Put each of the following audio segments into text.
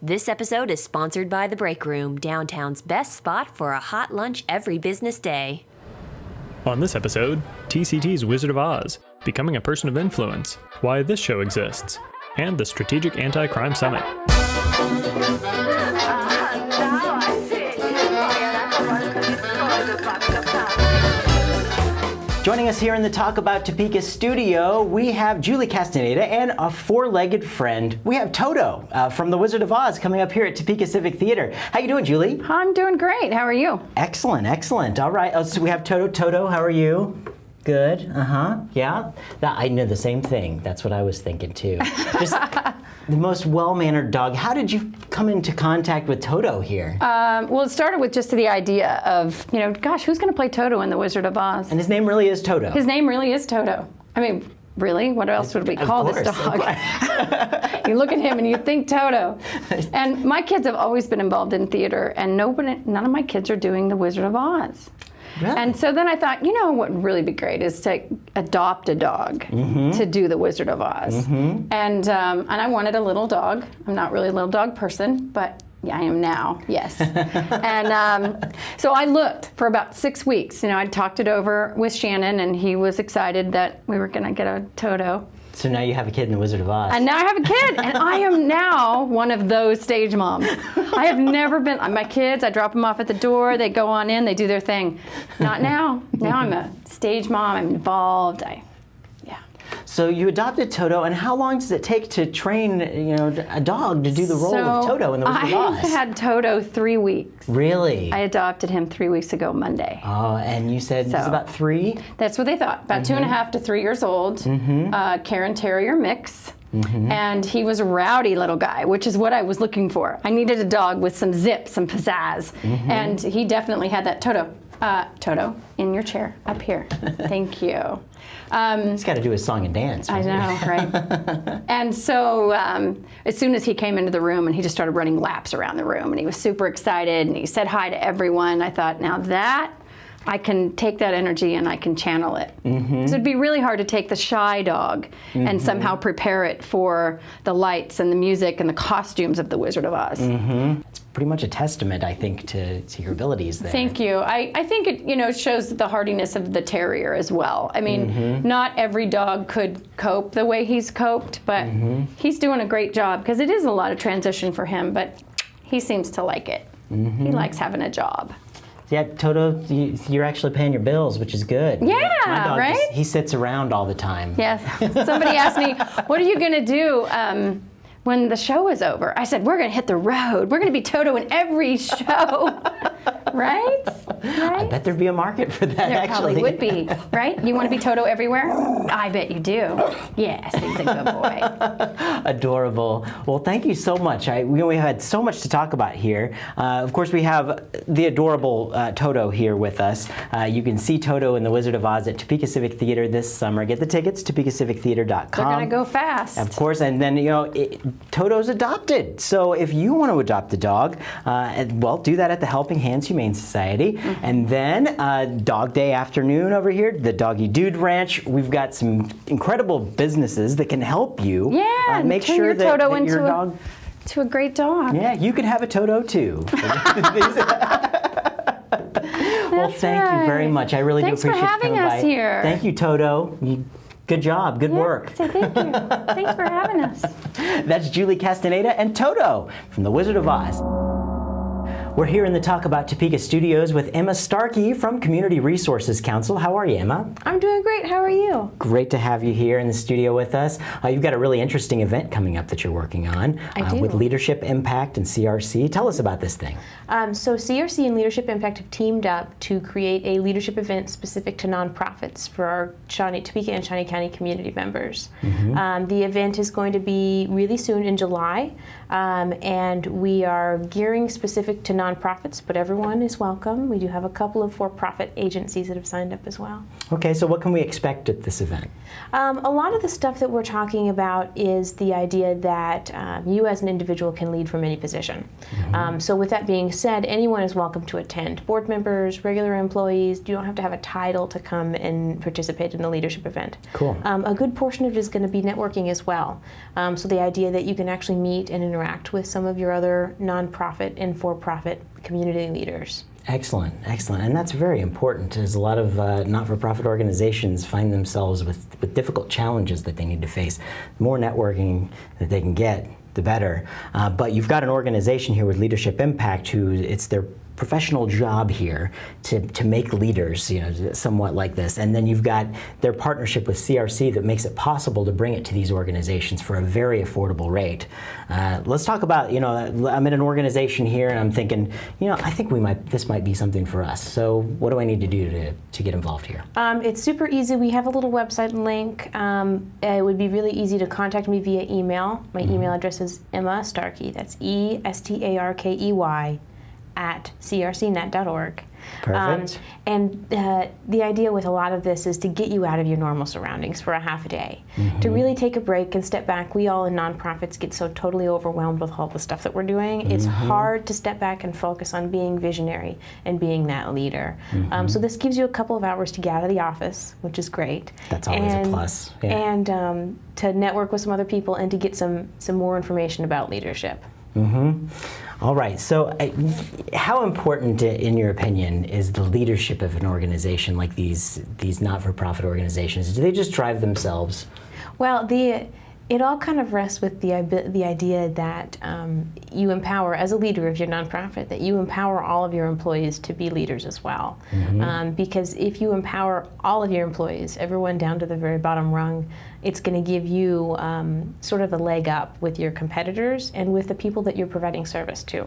This episode is sponsored by The Break Room, downtown's best spot for a hot lunch every business day. On this episode, TCT's Wizard of Oz, becoming a person of influence, why this show exists, and the Strategic Anti-Crime Summit. Joining us here in the Talk About Topeka studio, we have Julie Castaneda and a four-legged friend. We have Toto from The Wizard of Oz coming up here at Topeka Civic Theatre. How you doing, Julie? I'm doing great. How are you? Excellent, excellent. All right, so we have Toto. Toto, how are you? Good, yeah. I knew the same thing. That's what I was thinking too. Just the most well-mannered dog. How did you come into contact with Toto here? Well, it started with just the idea of, gosh, who's going to play Toto in The Wizard of Oz? And his name really is Toto. His name really is Toto. I mean, really? What else would we call this dog? You look at him and you think Toto. And my kids have always been involved in theater, and none of my kids are doing The Wizard of Oz. Really? And so then I thought, what would really be great is to adopt a dog to do The Wizard of Oz. And I wanted a little dog. I'm not really a little dog person, but yeah, I am now, yes. And so I looked for about 6 weeks. I talked it over with Shannon, and he was excited that we were going to get a Toto. So now you have a kid in The Wizard of Oz. And now I have a kid, and I am now one of those stage moms. I have never been, my kids, I drop them off at the door, they go on in, they do their thing. Not now. Now I'm a stage mom, I'm involved, So you adopted Toto, and how long does it take to train, a dog to do the role of Toto in The Wizard of Oz? I had Toto 3 weeks. Really? I adopted him 3 weeks ago Monday. Oh, and you said he's about 3? That's what they thought. About 2.5 to 3 years old. Karen Terrier mix. And he was a rowdy little guy, which is what I was looking for. I needed a dog with some zip, some pizzazz. And he definitely had that. Toto. Toto, in your chair, up here. Thank you. He's got to do his song and dance. Right? I know, right? And so as soon as he came into the room, and he just started running laps around the room, and he was super excited, and he said hi to everyone. I thought, now that, I can take that energy and I can channel it. So it'd be really hard to take the shy dog and somehow prepare it for the lights and the music and the costumes of The Wizard of Oz. It's pretty much a testament, I think, to your abilities there. Thank you. I think it shows the hardiness of the terrier as well. I mean, not every dog could cope the way he's coped, but he's doing a great job, because it is a lot of transition for him, but he seems to like it. He likes having a job. Yeah, Toto, you're actually paying your bills, which is good. Yeah, my dog right? He sits around all the time. Yeah. Somebody asked me, what are you going to do when the show is over? I said, we're going to hit the road. We're going to be Toto in every show. Right? I bet there'd be a market for that, There actually. probably would be, right? You want to be Toto everywhere? I bet you do. Yes, he's a good boy. Adorable. Well, thank you so much. We had so much to talk about here. Of course, we have the adorable Toto here with us. You can see Toto in The Wizard of Oz at Topeka Civic Theatre this summer. Get the tickets, topekacivictheatre.com. They're going to go fast. Of course, and then, Toto's adopted. So if you want to adopt a dog, do that at the Helping Hands Humane Society. And then Dog Day afternoon over here, the Doggy Dude Ranch. We've got some incredible businesses that can help you. Yeah, make turn sure your that, Toto that your into dog. To a great dog. Yeah, you can have a Toto too. Well, thank you very much. I really do appreciate you coming by. Thanks for having us here. Thank you, Toto. Good job. Good work. So thank you. Thanks for having us. That's Julie Castaneda and Toto from The Wizard of Oz. We're here in the Talk About Topeka studios with Emma Starkey from Community Resources Council. How are you, Emma? I'm doing great. How are you? Great to have you here in the studio with us. You've got a really interesting event coming up that you're working on with Leadership Impact and CRC. Tell us about this thing. So CRC and Leadership Impact have teamed up to create a leadership event specific to nonprofits for our Topeka and Shawnee County community members. The event is going to be really soon in July, and we are gearing specific to nonprofits, but everyone is welcome. We do have a couple of for-profit agencies that have signed up as well. Okay, so what can we expect at this event? A lot of the stuff that we're talking about is the idea that you as an individual can lead from any position. So with that being said, anyone is welcome to attend. Board members, regular employees, you don't have to have a title to come and participate in the leadership event. Cool. A good portion of it is going to be networking as well. So the idea that you can actually meet and interact interact with some of your other nonprofit and for-profit community leaders. Excellent, excellent. And that's very important, as a lot of not-for-profit organizations find themselves with difficult challenges that they need to face. The more networking that they can get, the better. But you've got an organization here with Leadership Impact who it's their professional job here to make leaders, somewhat like this. And then you've got their partnership with CRC that makes it possible to bring it to these organizations for a very affordable rate. Let's talk about, I'm in an organization here and I'm thinking, I think this might be something for us. So what do I need to do to get involved here? It's super easy. We have a little website link. It would be really easy to contact me via email. My email address is Emma Starkey. That's ESTARKEY at crcnet.org. Perfect. And the idea with a lot of this is to get you out of your normal surroundings for a half a day, to really take a break and step back. We all in nonprofits get so totally overwhelmed with all the stuff that we're doing. It's hard to step back and focus on being visionary and being that leader. So this gives you a couple of hours to get out of the office, which is great. That's always a plus. Yeah. And to network with some other people and to get some more information about leadership. All right, so how important, in your opinion, is the leadership of an organization like these not-for-profit organizations? Do they just drive themselves? Well, it all kind of rests with the idea that you empower, as a leader of your nonprofit, that you empower all of your employees to be leaders as well. Because if you empower all of your employees, everyone down to the very bottom rung, it's going to give you sort of a leg up with your competitors and with the people that you're providing service to.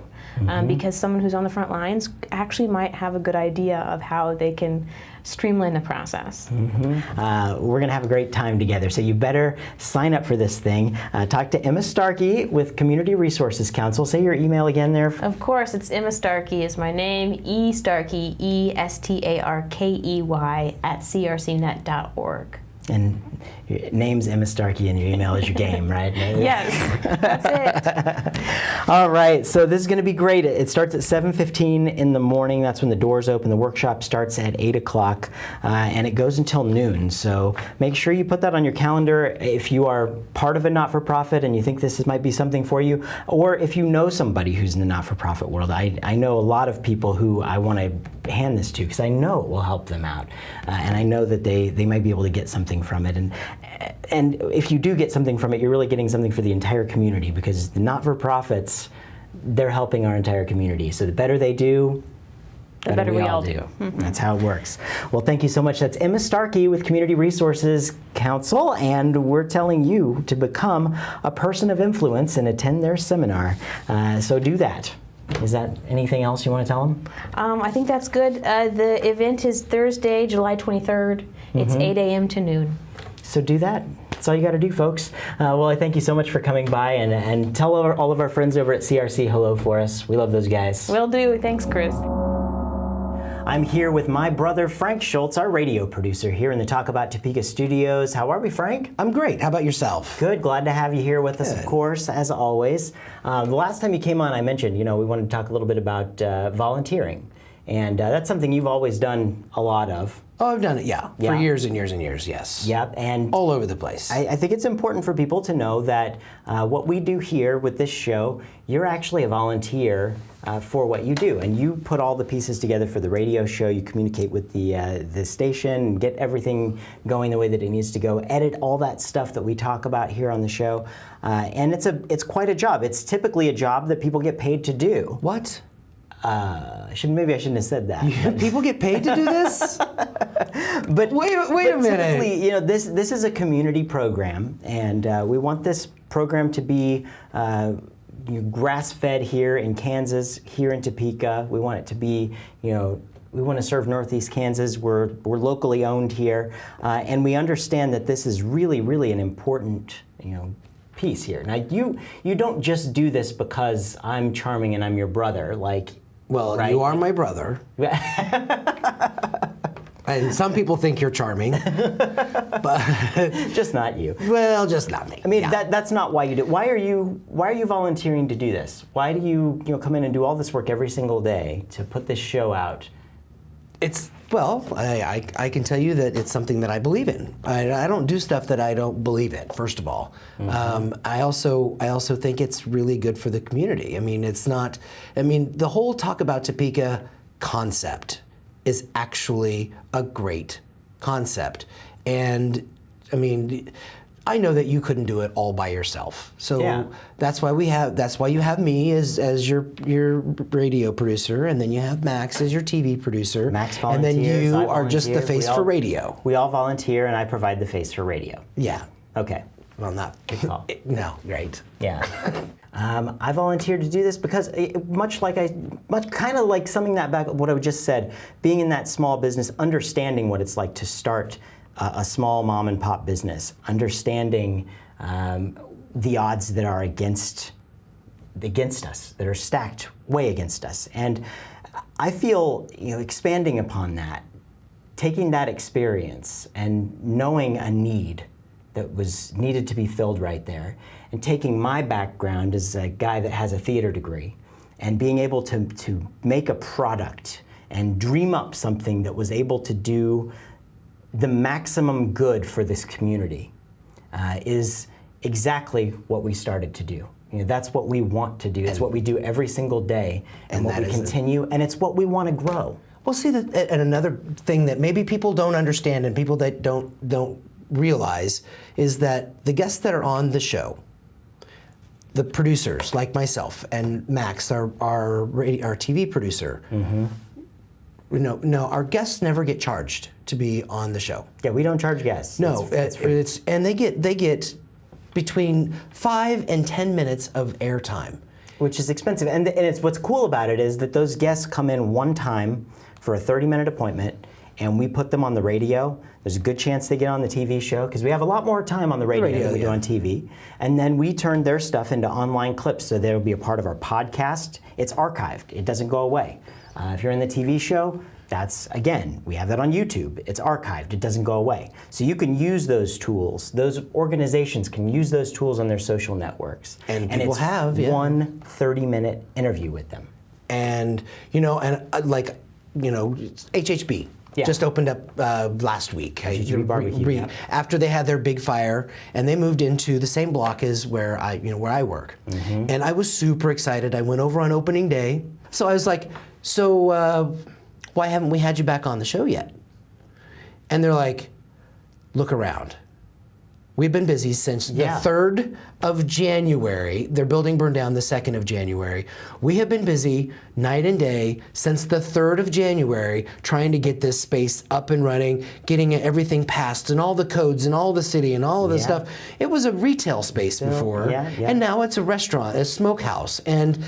Because someone who's on the front lines actually might have a good idea of how they can streamline the process. We're going to have a great time together, so you better sign up for this thing. Talk to Emma Starkey with Community Resources Council. Say your email again there. Of course, it's Emma Starkey is my name, Starkey, ESTARKEY at crcnet.org. And your name's Emma Starkey and your email is your game, right? Yes, that's it. All right, so this is going to be great. It starts at 7:15 in the morning. That's when the doors open. The workshop starts at 8 o'clock, and it goes until noon. So make sure you put that on your calendar if you are part of a not-for-profit and you think this might be something for you, or if you know somebody who's in the not-for-profit world. I know a lot of people who I want to hand this to because I know it will help them out, and I know that they might be able to get something from it. And if you do get something from it, you're really getting something for the entire community, because the not-for-profits, they're helping our entire community. So the better they do, the better we all do. That's how it works. Well, thank you so much. That's Emma Starkey with Community Resources Council, and we're telling you to become a person of influence and attend their seminar. So do that. Is that anything else you want to tell them? I think that's good. The event is Thursday, July 23rd. It's 8 a.m. to noon. So do that. That's all you got to do, folks. Well, I thank you so much for coming by, and tell all of our friends over at CRC hello for us. We love those guys. Will do. Thanks, Chris. I'm here with my brother, Frank Schultz, our radio producer here in the Talk About Topeka studios. How are we, Frank? I'm great. How about yourself? Good. Glad to have you here with us, of course, as always. The last time you came on, I mentioned, we wanted to talk a little bit about volunteering. And that's something you've always done a lot of. Oh, I've done it, for years and years and years, yes. Yep, and all over the place. I think it's important for people to know that what we do here with this show, you're actually a volunteer for what you do, and you put all the pieces together for the radio show. You communicate with the station, get everything going the way that it needs to go, edit all that stuff that we talk about here on the show, and it's quite a job. It's typically a job that people get paid to do. What? Maybe I shouldn't have said that. People get paid to do this? But wait a minute. Typically, this is a community program, and we want this program to be grass-fed here in Kansas, here in Topeka. We want it to be, we want to serve Northeast Kansas. We're locally owned here, and we understand that this is really, really an important, piece here. Now, you don't just do this because I'm charming and I'm your brother, Well, right? You are my brother. And some people think you're charming, but just not you. Well, just not me. I mean, that's not why you do. Why are you volunteering to do this? Why do you come in and do all this work every single day to put this show out? It's Well, I can tell you that it's something that I believe in. I don't do stuff that I don't believe in, first of all. I also think it's really good for the community. I mean, the whole Talk About Topeka concept is actually a great concept. And I mean, I know that you couldn't do it all by yourself. So that's why you have me as your radio producer, and then you have Max as your TV producer. Max and volunteers. then you I are just the volunteer. face for radio. We all volunteer, and I provide the face for radio. Yeah. Okay. Well, not call. No, right. Yeah. I volunteered to do this because much kind of like summing that back, what I just said, being in that small business, understanding what it's like to start a small mom and pop business, understanding the odds that are against us, that are stacked way against us. And I feel, expanding upon that, taking that experience and knowing a need that was needed to be filled right there, and taking my background as a guy that has a theater degree, and being able to make a product and dream up something that was able to do the maximum good for this community is exactly what we started to do. That's what we want to do. It's what we do every single day, and what we continue, and it's what we want to grow. Well, see, and another thing that maybe people don't understand, and people that don't realize, is that the guests that are on the show, the producers like myself and Max, our TV producer. No, our guests never get charged to be on the show. Yeah, we don't charge guests. No, and they get between 5 and 10 minutes of airtime, which is expensive. And it's what's cool about it is that those guests come in one time for a 30-minute appointment, and we put them on the radio. There's a good chance they get on the TV show, because we have a lot more time on the radio than we do on TV. And then we turn their stuff into online clips, so they'll be a part of our podcast. It's archived. It doesn't go away. If you're in the TV show, we have that on YouTube. It's archived. It doesn't go away. So you can use those tools. Those organizations can use those tools on their social networks. And people it's have, one 30-minute interview with them. And, HHB. Yeah. Just opened up last week. HHB Barbecue, after they had their big fire, and they moved into the same block as where I work. And I was super excited. I went over on opening day. So I was like, why haven't we had you back on the show yet? And they're like, look around. We've been busy since the 3rd of January. Their building burned down the 2nd of January. We have been busy night and day since the 3rd of January trying to get this space up and running, getting everything passed and all the codes and all the city and all of this stuff. It was a retail space before, and now it's a restaurant, a smokehouse. And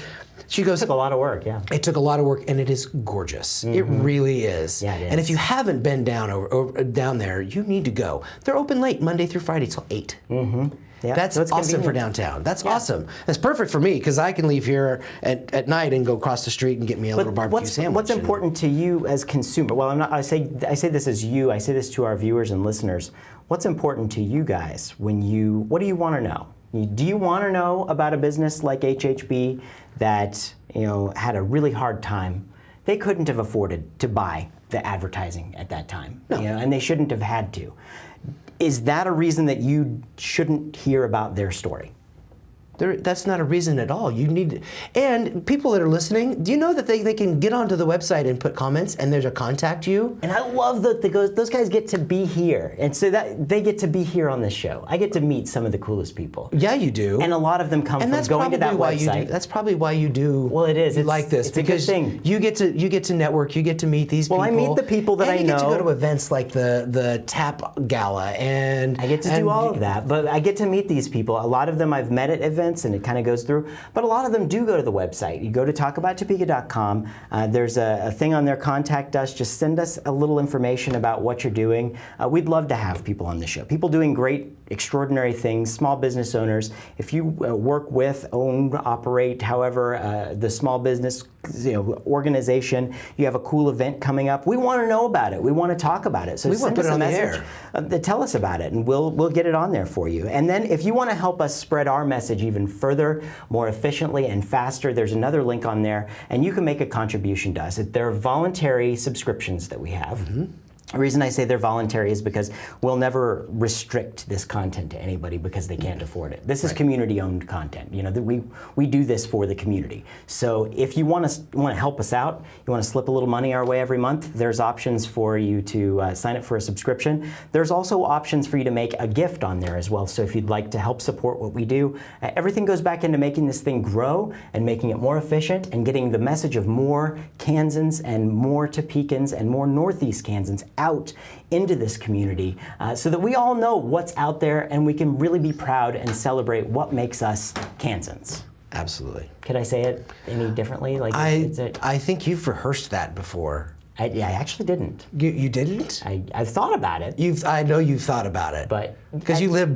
she goes, It took a lot of work, It took a lot of work, and it is gorgeous. It really is. Yeah, it is. And if you haven't been down there, you need to go. They're open late, Monday through Friday till 8. Yeah. That's So it's awesome for convenient. downtown. That's awesome. That's perfect for me, because I can leave here at night and go across the street and get me a little barbecue sandwich. What's important to you as consumer? Well, I say this as you. I say this to our viewers and listeners. What's important to you guys what do you want to know? Do you want to know about a business like HHB that had a really hard time? They couldn't have afforded to buy the advertising at that time, and they shouldn't have had to. Is that a reason that you shouldn't hear about their story? That's not a reason at all. You need, and people that are listening, do you know that they can get onto the website and put comments, and there's a contact you? And I love that those guys get to be here, and so that they get to be here on this show. I get to meet some of the coolest people. Yeah, you do. And a lot of them come from going to that website. That's probably why you do. Well, it is. You like this it's because a good thing. you get to network. You get to meet these people. Well, I meet the people that I know. And you get to go to events like the Tap Gala, and I get to do all of that, but I get to meet these people. A lot of them I've met at events, and it kind of goes through, but a lot of them do go to the website. You go to talkabouttopeka.com. There's a thing on there, contact us. Just send us a little information about what you're doing. We'd love to have people on the show. People doing great, extraordinary things, small business owners. If you work with, own, operate, however, the small business organization, you have a cool event coming up, we want to know about it. We want to talk about it. So we want to put it on the air. Tell us about it, and we'll get it on there for you. And then if you want to help us spread our message even even further, more efficiently and faster, there's another link on there, and you can make a contribution to us. There are voluntary subscriptions that we have. The reason I say they're voluntary is because we'll never restrict this content to anybody because they can't afford it. This is community-owned content. You know, we do this for the community. So if you want to help us out, you want to slip a little money our way every month, there's options for you to sign up for a subscription. There's also options for you to make a gift on there as well. So if you'd like to help support what we do, everything goes back into making this thing grow and making it more efficient and getting the message of more Kansans and more Topekans and more Northeast Kansans out into this community so that we all know what's out there and we can really be proud and celebrate what makes us Kansans. Absolutely. Could I say it any differently? Like I think you've rehearsed that before. I actually didn't. You didn't? I've thought about it. I know you've thought about it. But because you live,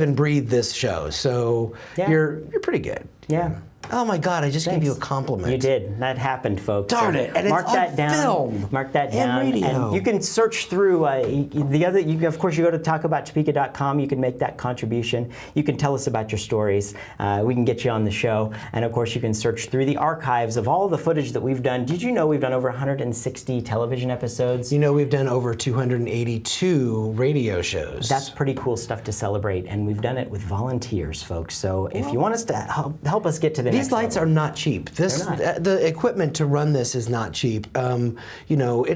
and breathe this show, so you're pretty good. Yeah. Oh my God! I just gave you a compliment. You did. That happened, folks. Darn it! And mark it's that on down. film. Mark that and down. Radio. And you can search through the other. Of course, you go to talkabouttopeka.com. You can make that contribution. You can tell us about your stories. We can get you on the show. And of course, you can search through the archives of all the footage that we've done. Did you know we've done over 160 television episodes? You know we've done over 282 radio shows. That's pretty cool stuff to celebrate, and we've done it with volunteers, folks. So if you want us to help us get to the next These lights level. are not cheap. The equipment to run this is not cheap. You know,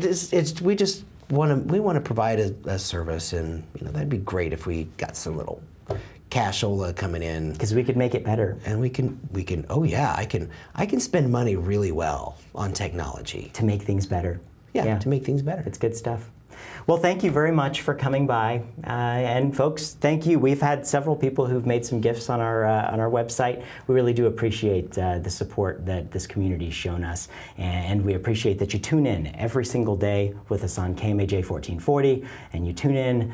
we just want to provide a service, and you know that'd be great if we got some little cashola coming in, because we could make it better. And we can. Oh yeah, I can spend money really well on technology to make things better. Yeah, to make things better. It's good stuff. Well, thank you very much for coming by, and folks, thank you. We've had several people who've made some gifts on our website. We really do appreciate the support that this community's shown us, and we appreciate that you tune in every single day with us on KMAJ 1440, and you tune in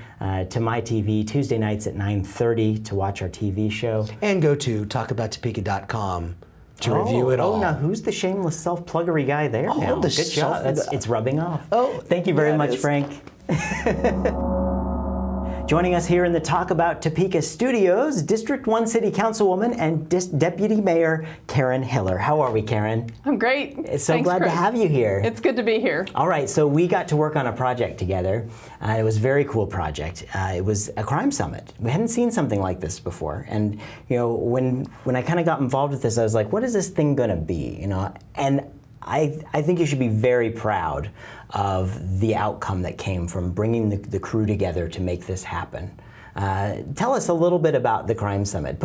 to my TV Tuesday nights at 9:30 to watch our TV show. And go to talkabouttopeka.com. to review it all. Oh, now who's the shameless self-pluggery guy there now? The Good job. It's rubbing off. Oh, thank you very much, Frank. Joining us here in the Talk About Topeka studios, District 1 City Councilwoman and Deputy Mayor Karen Hiller. How are we, Karen? I'm great. So Thanks, glad Chris. to have you here. It's good to be here. All right, so we got to work on a project together. It was a very cool project. It was a crime summit. We hadn't seen something like this before. And you know, when I kind of got involved with this, I was like, what is this thing going to be? You know, and I think you should be very proud of the outcome that came from bringing the crew together to make this happen. Tell us a little bit about the Crime Summit.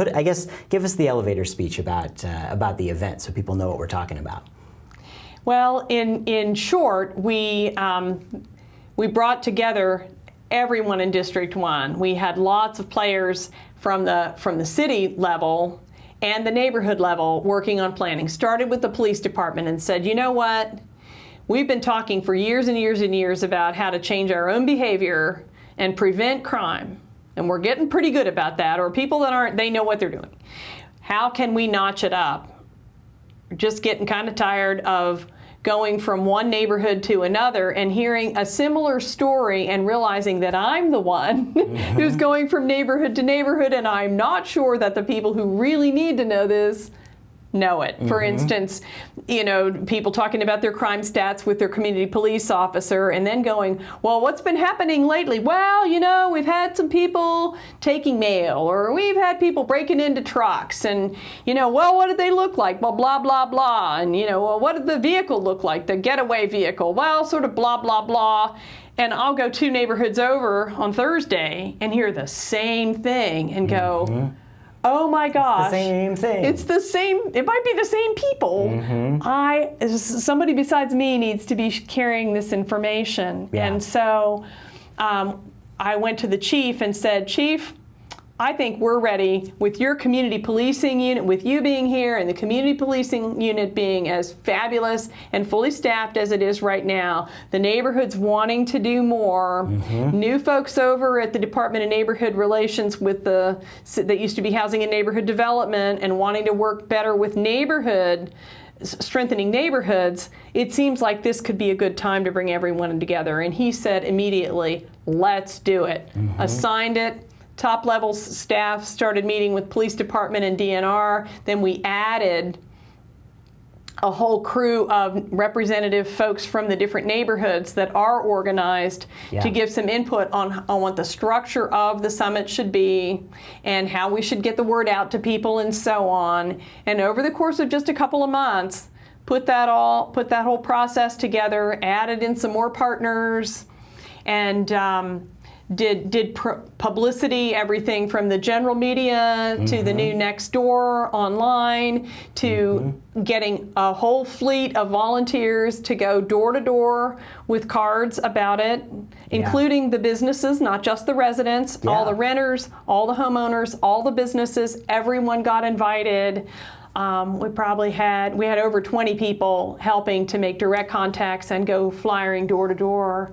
Give us the elevator speech about the event so people know what we're talking about. Well, in short, we brought together everyone in District 1. We had lots of players from the city level and the neighborhood level working on planning. Started with the police department and said, you know what? We've been talking for years and years and years about how to change our own behavior and prevent crime. And we're getting pretty good about that, or people that aren't, they know what they're doing. How can we notch it up? We're just getting kind of tired of going from one neighborhood to another and hearing a similar story and realizing that I'm the one who's going from neighborhood to neighborhood, and I'm not sure that the people who really need to know this know it. For instance, you know, people talking about their crime stats with their community police officer and then going, well, what's been happening lately? Well, you know, we've had some people taking mail, or we've had people breaking into trucks, and, you know, well, what did they look like? Well, blah, blah, blah. And, you know, well, what did the vehicle look like? The getaway vehicle? Well, sort of blah, blah, blah. And I'll go 2 neighborhoods over on Thursday and hear the same thing and go, oh my gosh. It's the same thing. It's the same, it might be the same people. Somebody besides me needs to be carrying this information. Yeah. And so I went to the chief and said, Chief, I think we're ready with your community policing unit, with you being here and the community policing unit being as fabulous and fully staffed as it is right now. The neighborhood's wanting to do more. New folks over at the Department of Neighborhood Relations that used to be Housing and Neighborhood Development and wanting to work better with strengthening neighborhoods. It seems like this could be a good time to bring everyone together. And he said immediately, let's do it. Assigned it top level staff started meeting with police department and DNR. Then we added a whole crew of representative folks from the different neighborhoods that are organized to give some input on what the structure of the summit should be and how we should get the word out to people and so on. And over the course of just a couple of months, put that whole process together, added in some more partners, and did publicity, everything from the general media to the new Nextdoor online to getting a whole fleet of volunteers to go door to door with cards about it, including the businesses, not just the residents, all the renters, all the homeowners, all the businesses, everyone got invited. We had over 20 people helping to make direct contacts and go flyering door to door.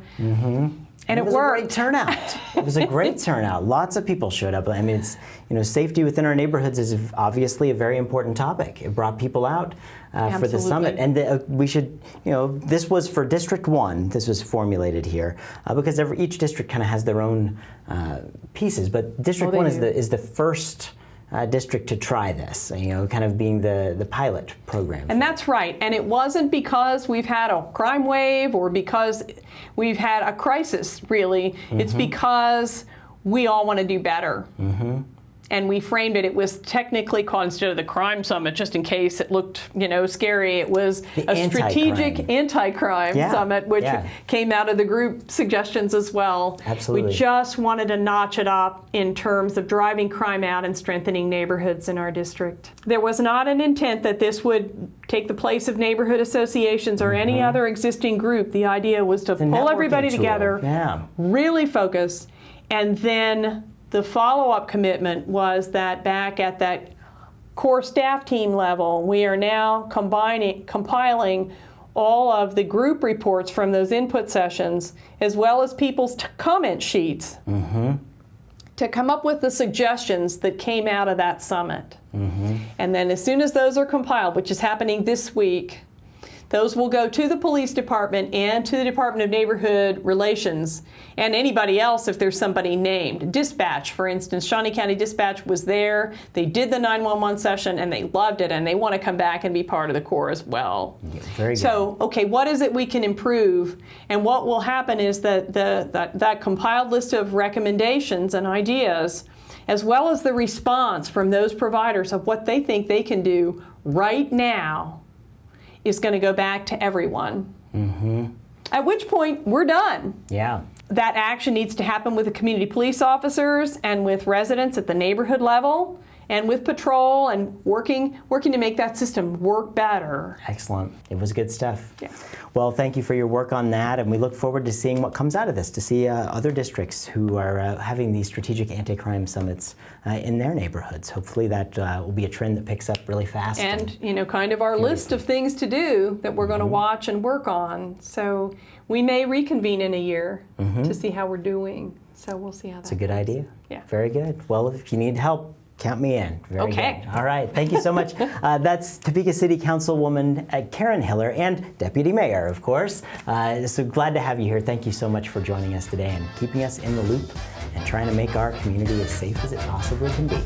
And it was worked. a great turnout. It was a great turnout. Lots of people showed up. I mean, safety within our neighborhoods is obviously a very important topic. It brought people out for the summit, and we should, this was for District 1. This was formulated here because each district kind of has their own pieces. But District 1 is the first district to try this, kind of being the pilot program. And that's right. And it wasn't because we've had a crime wave or because we've had a crisis, really. It's because we all want to do better. And we framed it was technically called, instead of the crime summit, just in case it looked, scary, it was a strategic anti-crime summit, which came out of the group suggestions as well. Absolutely. We just wanted to notch it up in terms of driving crime out and strengthening neighborhoods in our district. There was not an intent that this would take the place of neighborhood associations or any other existing group. The idea was to pull everybody together, really focus, and then the follow-up commitment was that back at that core staff team level, we are now compiling all of the group reports from those input sessions, as well as people's comment sheets, to come up with the suggestions that came out of that summit. And then as soon as those are compiled, which is happening this week, those will go to the police department and to the Department of Neighborhood Relations and anybody else if there's somebody named. Dispatch, for instance, Shawnee County Dispatch was there. They did the 911 session and they loved it and they want to come back and be part of the Corps as well. Very good. So, okay, what is it we can improve? And what will happen is that that compiled list of recommendations and ideas, as well as the response from those providers of what they think they can do right now, is going to go back to everyone. At which point, we're done. That action needs to happen with the community police officers and with residents at the neighborhood level and with patrol and working to make that system work better. Excellent. It was good stuff. Well, thank you for your work on that, and we look forward to seeing what comes out of this, to see other districts who are having these strategic anti-crime summits in their neighborhoods. Hopefully that will be a trend that picks up really fast. And, kind of our list of things to do that we're going to watch and work on. So we may reconvene in a year to see how we're doing. So we'll see how that goes. It's a good idea. Yeah. Very good. Well, if you need help, count me in. Very good. All right. Thank you so much. That's Topeka City Councilwoman Karen Hiller and Deputy Mayor, of course. So glad to have you here. Thank you so much for joining us today and keeping us in the loop and trying to make our community as safe as it possibly can be.